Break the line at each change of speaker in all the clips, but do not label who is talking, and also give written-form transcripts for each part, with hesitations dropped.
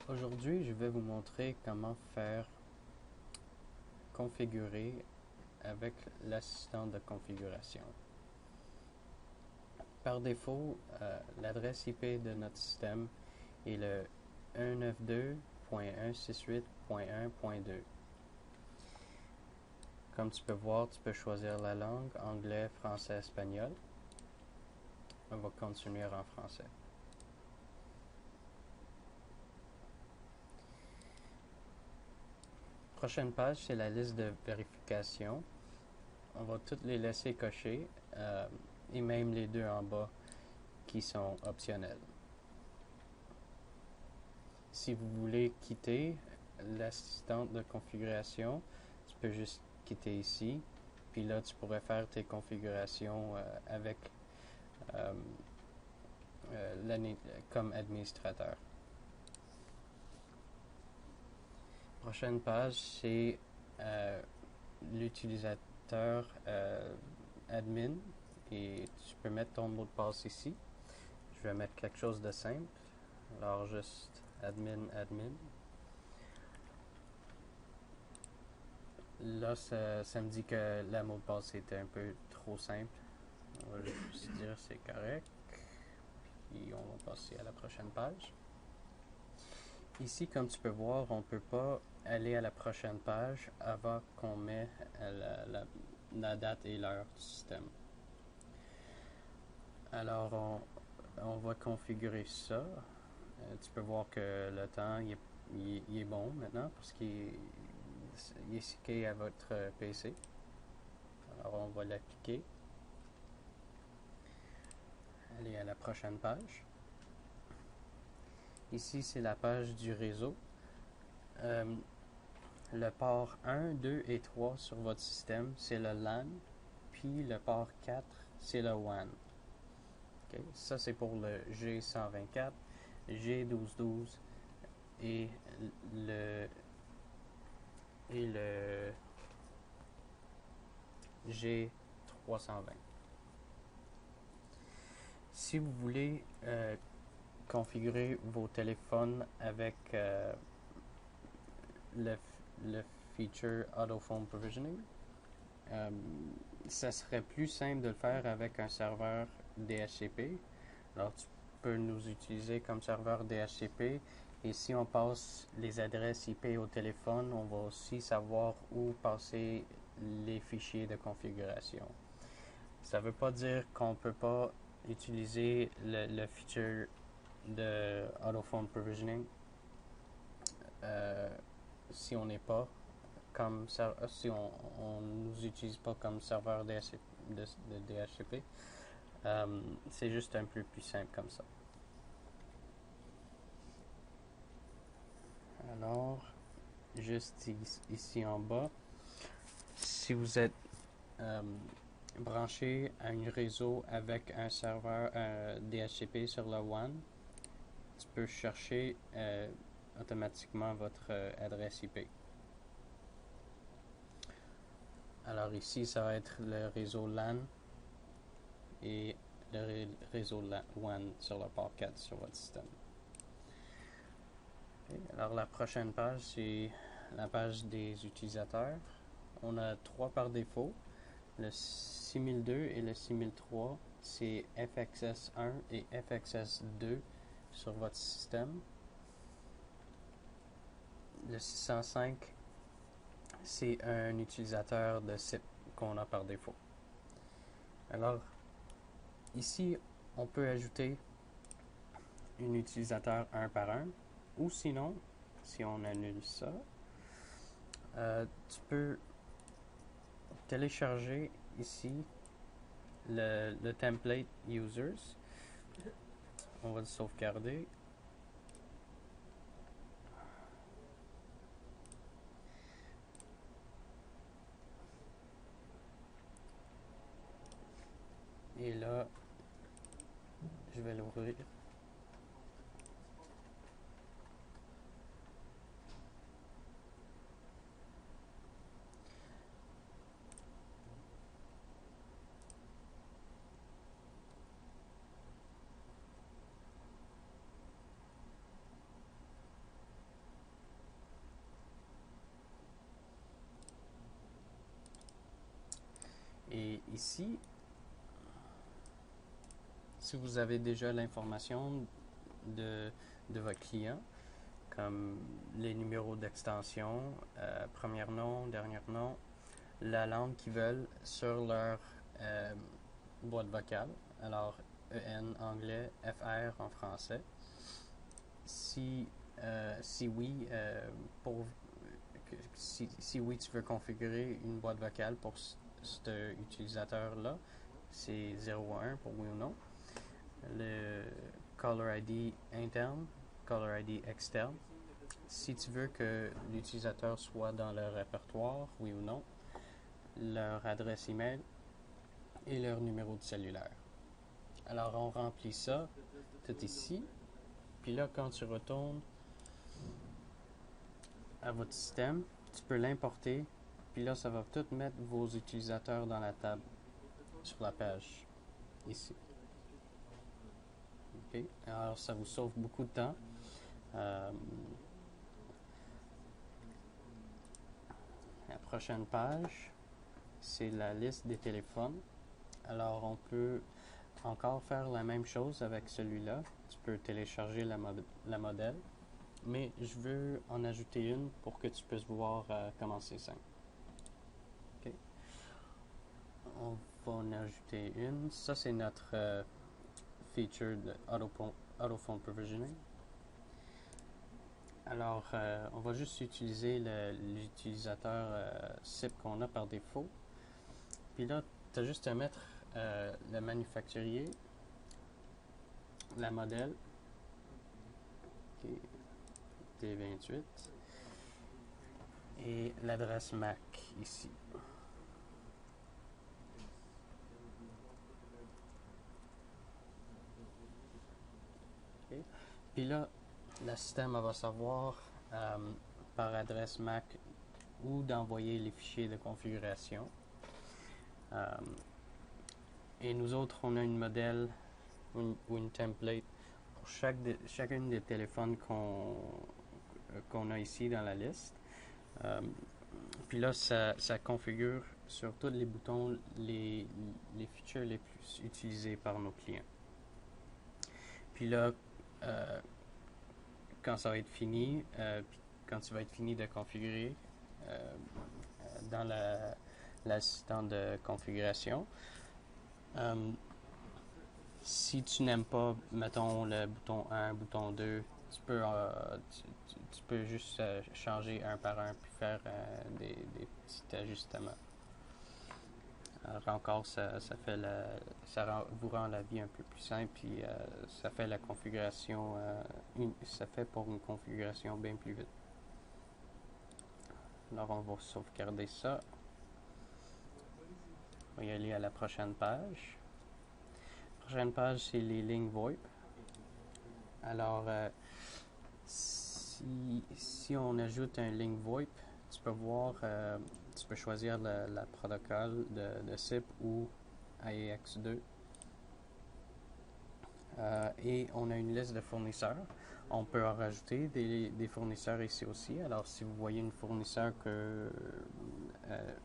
Aujourd'hui, je vais vous montrer comment faire configurer avec l'assistant de configuration. Par défaut, l'adresse IP de notre système est le 192.168.1.2. Comme tu peux voir, tu peux choisir la langue, anglais, français, espagnol. On va continuer en français. Prochaine page, c'est la liste de vérification. On va toutes les laisser cocher, et même les deux en bas qui sont optionnels. Si vous voulez quitter l'assistante de configuration, tu peux juste quitter ici. Puis là, tu pourrais faire tes configurations avec comme administrateur. Prochaine page, c'est l'utilisateur admin. Et tu peux mettre ton mot de passe ici. Je vais mettre quelque chose de simple. Alors juste admin. Là, ça me dit que la mot de passe était un peu trop simple. On va juste dire c'est correct. Puis on va passer à la prochaine page. Ici, comme tu peux voir, on ne peut pas aller à la prochaine page avant qu'on mette la date et l'heure du système. Alors, on va configurer ça. Tu peux voir que le temps il est bon maintenant parce qu'il est cyclé à votre PC. Alors, on va l'appliquer. Aller à la prochaine page. Ici, c'est la page du réseau. Le port 1, 2 et 3 sur votre système, c'est le LAN. Puis le port 4, c'est le WAN. Okay? Ça, c'est pour le G124, G1212 et le G320. Si vous voulez configurer vos téléphones avec le feature Auto Phone Provisioning, ça serait plus simple de le faire avec un serveur DHCP. Alors, tu peux nous utiliser comme serveur DHCP. Et si on passe les adresses IP au téléphone, on va aussi savoir où passer les fichiers de configuration. Ça ne veut pas dire qu'on ne peut pas utiliser le feature de Auto Phone Provisioning si on n'est pas comme si on nous utilise pas comme serveur de DHCP. C'est juste un peu plus simple comme ça. Alors, juste ici en bas, si vous êtes branché à un réseau avec un serveur DHCP sur le WAN, tu peux chercher automatiquement votre adresse IP. Alors ici, ça va être le réseau LAN et le réseau WAN sur le port 4 sur votre système. Okay. Alors la prochaine page, c'est la page des utilisateurs. On a 3 par défaut. Le 6002 et le 6003, c'est FXS1 et FXS2 sur votre système. Le 605, c'est un utilisateur de SIP qu'on a par défaut. Alors, ici, on peut ajouter un utilisateur un par un, ou sinon, si on annule ça, tu peux télécharger ici le template users. On va le sauvegarder. Et là, je vais l'ouvrir. ici, si vous avez déjà l'information de votre client, comme les numéros d'extension, premier nom, dernier nom, la langue qu'ils veulent sur leur boîte vocale. Alors, EN anglais, FR en français. Si oui, si oui, tu veux configurer une boîte vocale pour cet utilisateur-là, c'est 01 pour oui ou non. Le Caller ID interne, Caller ID externe. Si tu veux que l'utilisateur soit dans le répertoire, oui ou non, leur adresse email et leur numéro de cellulaire. Alors, on remplit ça tout ici. Puis là, quand tu retournes à votre système, tu peux l'importer. Puis là, ça va tout mettre vos utilisateurs dans la table sur la page ici. Okay. Alors, ça vous sauve beaucoup de temps. La prochaine page, c'est la liste des téléphones. Alors, on peut encore faire la même chose avec celui-là. Tu peux télécharger la modèle, mais je veux en ajouter une pour que tu puisses voir comment c'est simple. Okay. On va en ajouter une. Ça, c'est notre feature de AutoPhone Provisioning. Alors, on va juste utiliser l'utilisateur SIP qu'on a par défaut. Puis là, tu as juste à mettre le manufacturier, la modèle, okay, T28, et l'adresse MAC ici. Okay. Puis là, le système va savoir par adresse MAC où d'envoyer les fichiers de configuration. Et nous autres, on a une modèle ou une template pour chacune des téléphones qu'on a ici dans la liste. Puis là, ça configure sur tous les boutons les features les plus utilisées par nos clients. Puis là, quand ça va être fini, quand tu vas être fini de configurer dans l'assistant de configuration, si tu n'aimes pas, mettons, le bouton 1, bouton 2, tu peux juste changer un par un puis faire des petits ajustements. Alors encore, ça vous rend la vie un peu plus simple, puis ça fait la configuration, ça fait pour une configuration bien plus vite. Alors on va sauvegarder ça. On va y aller à la prochaine page. La prochaine page, c'est les lignes VoIP. Alors, si on ajoute un ligne VoIP, tu peux voir, tu peux choisir la protocole de SIP ou AEX2. Et on a une liste de fournisseurs. On peut en rajouter des fournisseurs ici aussi. Alors, si vous voyez une fournisseur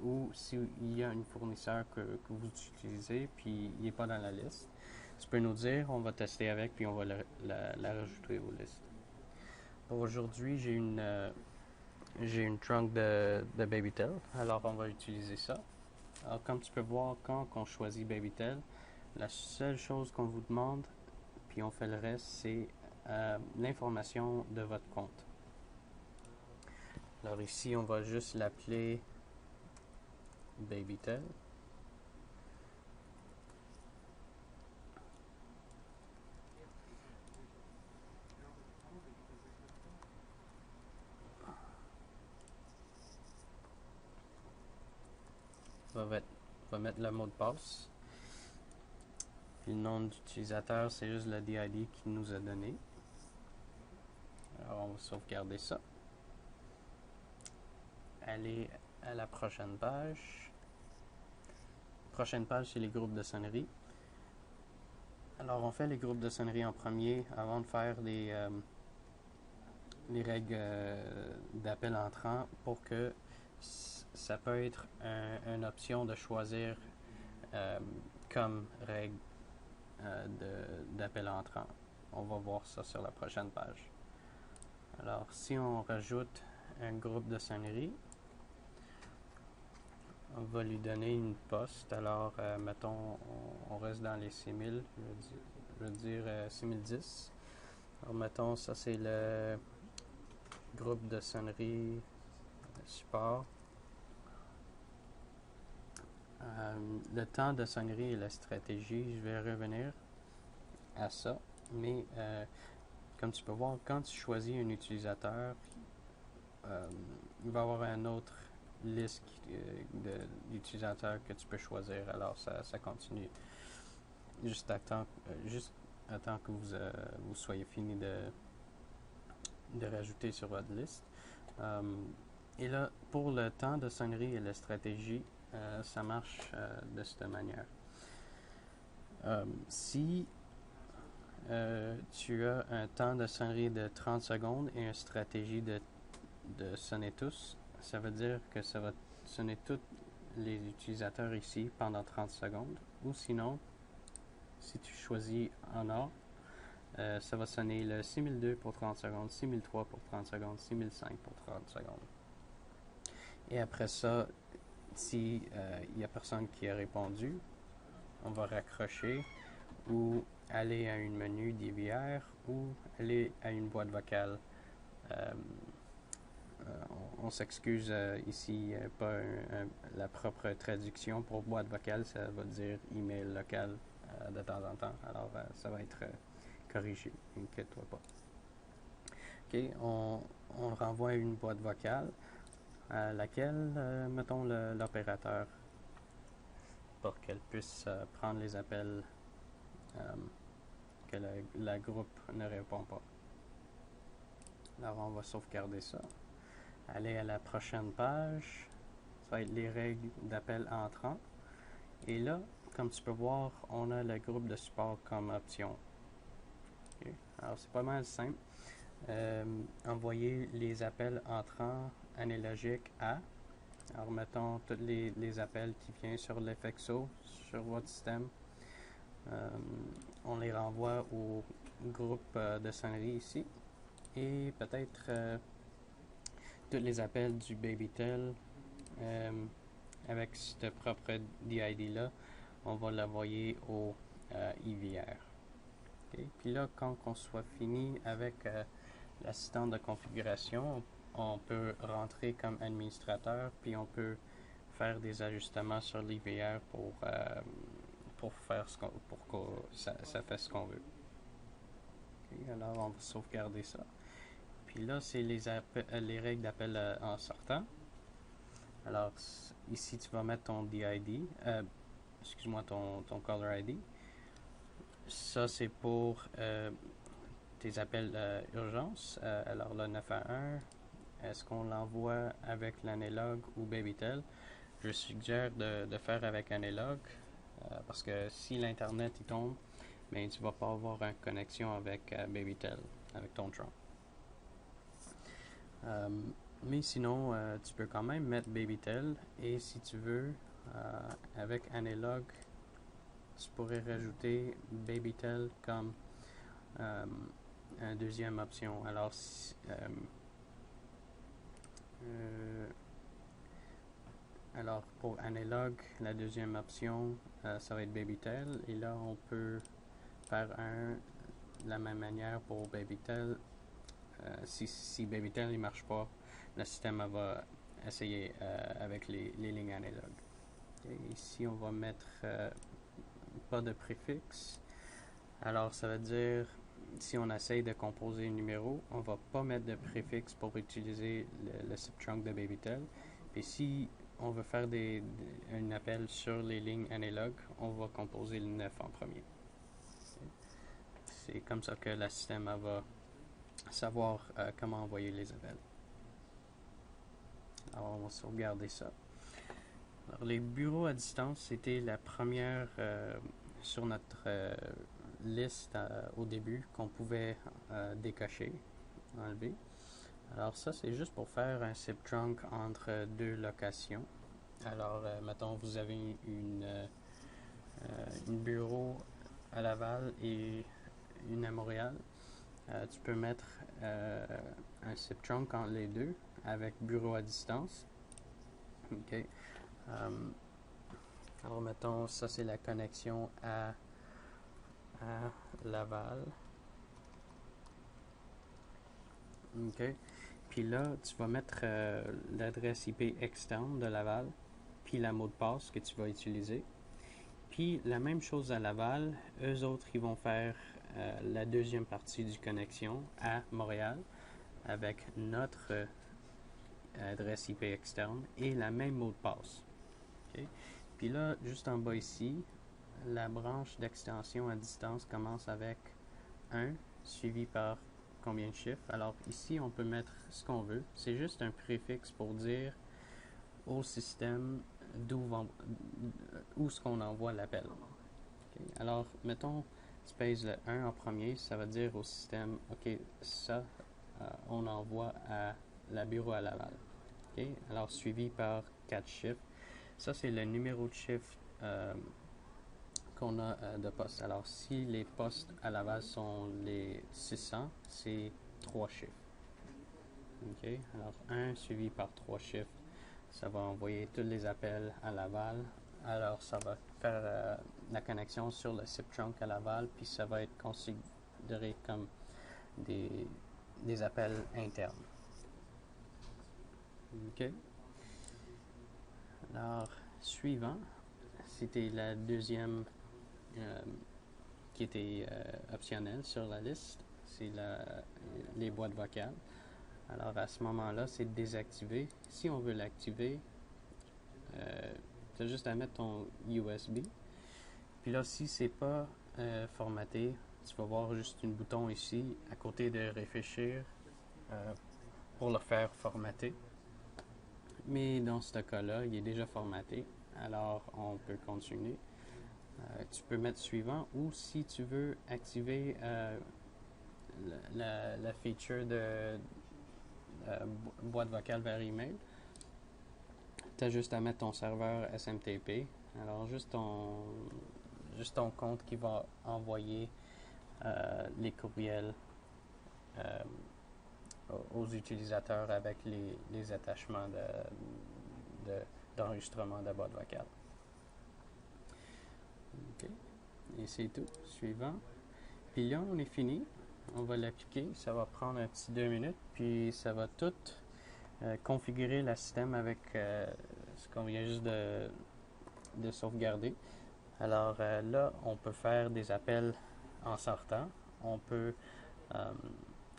ou s'il y a un fournisseur que vous utilisez puis il n'est pas dans la liste, tu peux nous dire, on va tester avec puis on va la rajouter aux listes. Aujourd'hui, j'ai une trunk de Babytel, alors on va utiliser ça. Alors, comme tu peux voir, quand on choisit Babytel, la seule chose qu'on vous demande, puis on fait le reste, c'est l'information de votre compte. Alors ici, on va juste l'appeler Babytel. On va mettre le mot de passe. Puis le nom d'utilisateur, c'est juste le DID qu'il nous a donné. Alors on va sauvegarder ça. Aller à la prochaine page. Prochaine page, c'est les groupes de sonnerie. Alors on fait les groupes de sonnerie en premier avant de faire les règles d'appel entrant pour que ça peut être une option de choisir comme règle d'appel entrant. On va voir ça sur la prochaine page. Alors, si on rajoute un groupe de sonnerie, on va lui donner une poste. Alors, mettons, on reste dans les 6000, je veux dire 6010. Alors, mettons, ça c'est le groupe de sonnerie support. Le temps de sonnerie et la stratégie, je vais revenir à ça, mais comme tu peux voir, quand tu choisis un utilisateur, il va y avoir une autre liste d'utilisateurs que tu peux choisir. Alors ça continue juste à temps que vous soyez fini de rajouter sur votre liste. Et là, pour le temps de sonnerie et la stratégie, ça marche de cette manière. Si tu as un temps de sonnerie de 30 secondes et une stratégie de sonner tous, ça veut dire que ça va sonner tous les utilisateurs ici pendant 30 secondes. Ou sinon, si tu choisis en or, ça va sonner le 6002 pour 30 secondes, 6003 pour 30 secondes, 6005 pour 30 secondes. Et après ça, si il n'y a personne qui a répondu, on va raccrocher ou aller à un menu DVR ou aller à une boîte vocale. On s'excuse ici, pas la propre traduction pour boîte vocale, ça va dire email local de temps en temps. Alors ça va être corrigé, inquiète-toi pas. Ok, on renvoie à une boîte vocale à laquelle mettons l'opérateur pour qu'elle puisse prendre les appels que la groupe ne répond pas. Alors on va sauvegarder ça. Aller à la prochaine page, ça va être les règles d'appel entrant. Et là, comme tu peux voir, on a le groupe de support comme option. Okay. Alors c'est pas mal simple. Envoyer les appels entrants analogiques à. Alors mettons tous les appels qui viennent sur l'FXO, sur votre système. On les renvoie au groupe de sonnerie ici. Et peut-être tous les appels du BabyTel avec ce propre DID là, on va l'envoyer au IVR. Okay. Puis là, quand on soit fini avec l'assistant de configuration, on peut rentrer comme administrateur, puis on peut faire des ajustements sur l'IVR pour faire pour que ça fasse ce qu'on veut. Okay. Alors, on va sauvegarder ça. Puis là, c'est les règles d'appel en sortant. Alors, ici, tu vas mettre ton DID, excuse-moi, ton caller ID. Ça, c'est pour tes appels urgence. Alors, le 911, est-ce qu'on l'envoie avec l'analogue ou BabyTel? Je suggère de faire avec analogue parce que si l'Internet il tombe, ben, tu ne vas pas avoir une connexion avec BabyTel, avec ton Tron. Mais sinon, tu peux quand même mettre BabyTel et si tu veux, avec analogue, tu pourrais rajouter BabyTel comme une deuxième option. Alors, alors pour analogue, la deuxième option, ça va être BabyTel et là, on peut faire de la même manière pour BabyTel. Si BabyTel ne marche pas, le système va essayer avec les lignes analogues. Okay. Ici, on va mettre pas de préfixe. Alors, ça veut dire, si on essaye de composer un numéro, on ne va pas mettre de préfixe pour utiliser le subtrunk de BabyTel. Et si on veut faire un appel sur les lignes analogues, on va composer le 9 en premier. Okay. C'est comme ça que le système va savoir comment envoyer les appels. Alors, on va sauvegarder ça. Alors, les bureaux à distance, c'était la première sur notre liste au début qu'on pouvait décocher, enlever. Alors ça, c'est juste pour faire un subtrunk entre deux locations. Alors, mettons, vous avez une une bureau à Laval et une à Montréal. Tu peux mettre un SIP trunk entre les deux avec bureau à distance. OK. Alors, mettons, ça c'est la connexion à Laval. OK. Puis là, tu vas mettre l'adresse IP externe de Laval, puis la mot de passe que tu vas utiliser. Puis la même chose à Laval, eux autres, ils vont faire la deuxième partie du connexion à Montréal avec notre adresse IP externe et la même mot de passe. Okay? Puis là, juste en bas ici, la branche d'extension à distance commence avec 1 suivi par combien de chiffres. Alors ici, on peut mettre ce qu'on veut. C'est juste un préfixe pour dire au système où est-ce qu'on envoie l'appel. Okay. Alors, mettons, tu pèses le 1 en premier, ça va dire au système, OK, ça, on envoie à la bureau à Laval. Okay. Alors, suivi par 4 chiffres. Ça, c'est le numéro de chiffre qu'on a de poste. Alors, si les postes à Laval sont les 600, c'est 3 chiffres. OK? Alors, 1 suivi par 3 chiffres, ça va envoyer tous les appels à Laval. Alors, ça va faire la connexion sur le SIP trunk à Laval, puis ça va être considéré comme des appels internes. OK? Alors, suivant, c'était la deuxième qui était optionnelle sur la liste, c'est les boîtes vocales. Alors à ce moment-là, c'est désactivé. Si on veut l'activer, tu as juste à mettre ton USB. Puis là, si c'est pas formaté, tu vas voir juste un bouton ici à côté de réfléchir pour le faire formater. Mais dans ce cas-là, il est déjà formaté. Alors on peut continuer. Tu peux mettre suivant ou si tu veux activer la feature de boîte vocale vers email, tu as juste à mettre ton serveur SMTP. Alors juste ton compte qui va envoyer les courriels aux utilisateurs avec les attachements d'enregistrement de boîte vocale. OK. Et c'est tout. Suivant. Puis là, on est fini. On va l'appliquer. Ça va prendre un petit 2 minutes. Puis ça va tout configurer le système avec ce qu'on vient juste de sauvegarder. Alors là, on peut faire des appels en sortant. On peut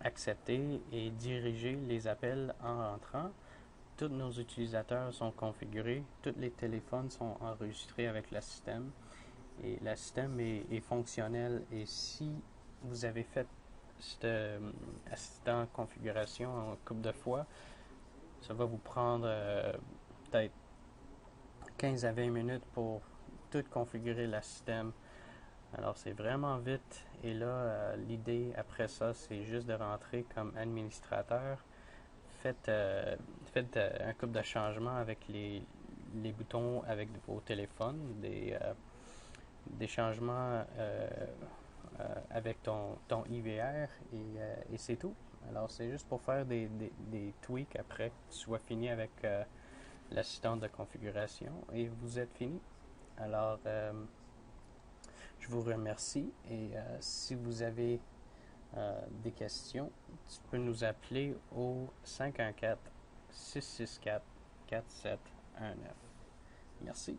accepter et diriger les appels en rentrant. Tous nos utilisateurs sont configurés. Tous les téléphones sont enregistrés avec le système. Et le système est fonctionnel. Et si vous avez fait cet assistant configuration en couple de fois, ça va vous prendre peut-être 15 à 20 minutes pour tout configurer le système. Alors c'est vraiment vite. Et là, l'idée après ça, c'est juste de rentrer comme administrateur. Faites un couple de changements avec les boutons avec vos téléphones, des changements avec ton IVR et c'est tout. Alors c'est juste pour faire des tweaks après que tu sois fini avec l'assistant de configuration et vous êtes fini. Alors je vous remercie et si vous avez des questions, tu peux nous appeler au 514-664-4719. Merci.